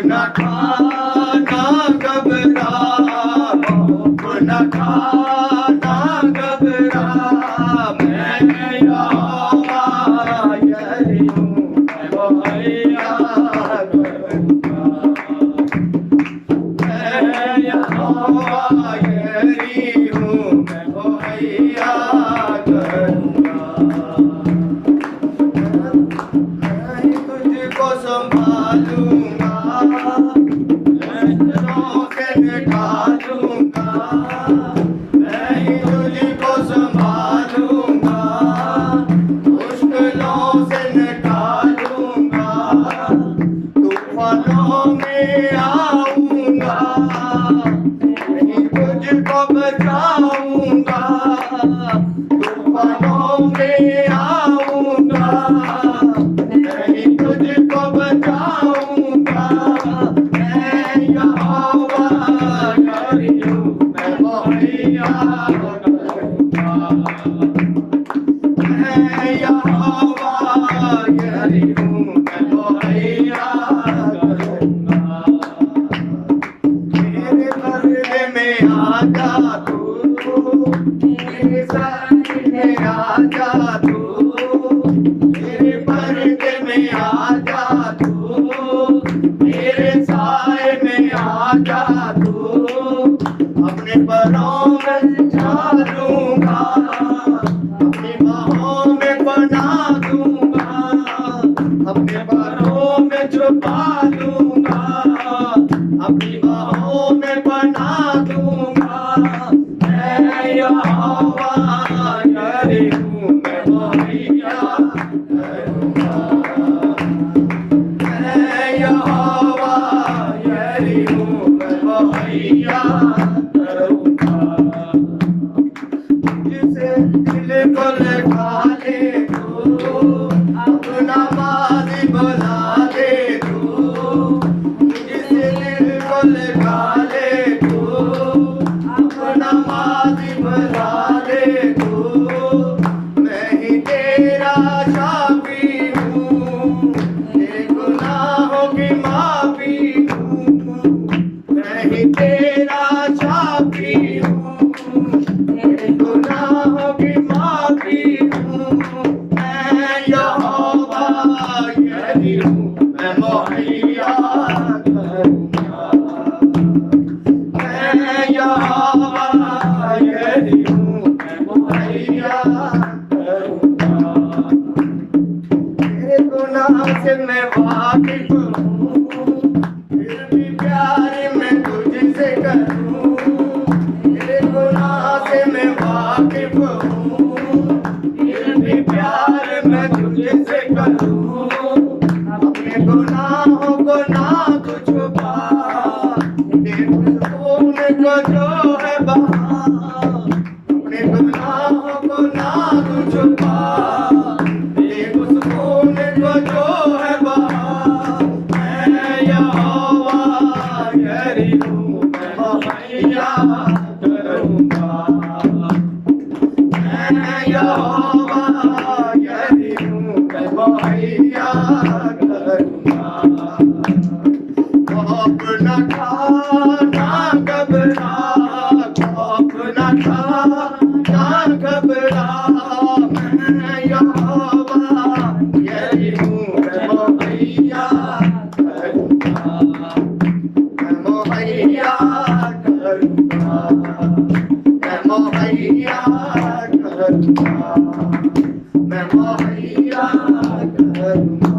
न खा ना घबरा, खौफ न खा ना घबरा, मैं यहोवा यही हूँ, मैं मुहैया करूँगा। मैं यहोवा यही हूँ, मैं मुहैया करूँगा। मैं तुझको संभालूंगा, लहरों से निकालूंगा, मैं तुझको संभालूंगा, मुश्किलों से निकालूंगा, तूफानों में आऊंगा, मैं तुझको बचाऊंगा, तूफानों में आऊंगा, मैं तुझको बचाऊंगा। मैं यहोवा यही हूँ, मैं मुहैया करूँगा। मैं यहोवा यही हूँ, मैं मुहैया करूँगा। मेरे पर्दे में आजा तू, मेरे साए में आजा तू, मेरे पर्दे में आजा तू, मेरे साए में आजा तू, अपने परों में झालूंगा, अपनी बाहों में बना दूंगा, अपने परों में छुपा लूंगा, अपनी बाहों में बना दूंगा। मैं यहोवा यही हूँ, मैं मुहैया करूँगा। मैं यहोवा यही हूँ, मैं मुहैया करूँगा। जिसे दिल को लगा ले तू, अपना माज़ी बुला ले तू, जिसे दिल को लगा ले तू, अपना माज़ी बुला ले तू, मैं ही तेरा शाफी हूँ, तेरे गुनाहों की माफी हूँ, मैं ही तेरा शाफी हूँ, तेरे गुनाहों की माफी हूँ। मैं यहोवा यही हूँ, मैं मुहैया करूँगा। मैं यहोवा यही हूँ, मैं मुहैया करूँगा। तेरे गुनाह से मैं वाकिफ हूँ, फिर भी प्यार मैं तुझसे करूँ। तेरे गुनाह से मैं वाकिफ हूँ, फिर भी प्यार मैं तुझसे करूँ। अपने गुनाहों को ना तू छुपा, तेरे खून को जो है बहा, अपने गुनाहों को ना तू छुपा, तेरे खून को जो है बहा। मैं यहोवा यही हूँ, मैं मुहैया करूँगा। मैं यहोवा यही हूँ, मैं मुहैया करूँगा। खौफ न खा ना घबरा, खौफ न खा ना घबरा, मैं यहोवा यही हूँ, मैं मुहैया करूँगा। मैं मुहैया करूँगा, मैं मुहैया करूँगा, मैं मुहैया करूँगा।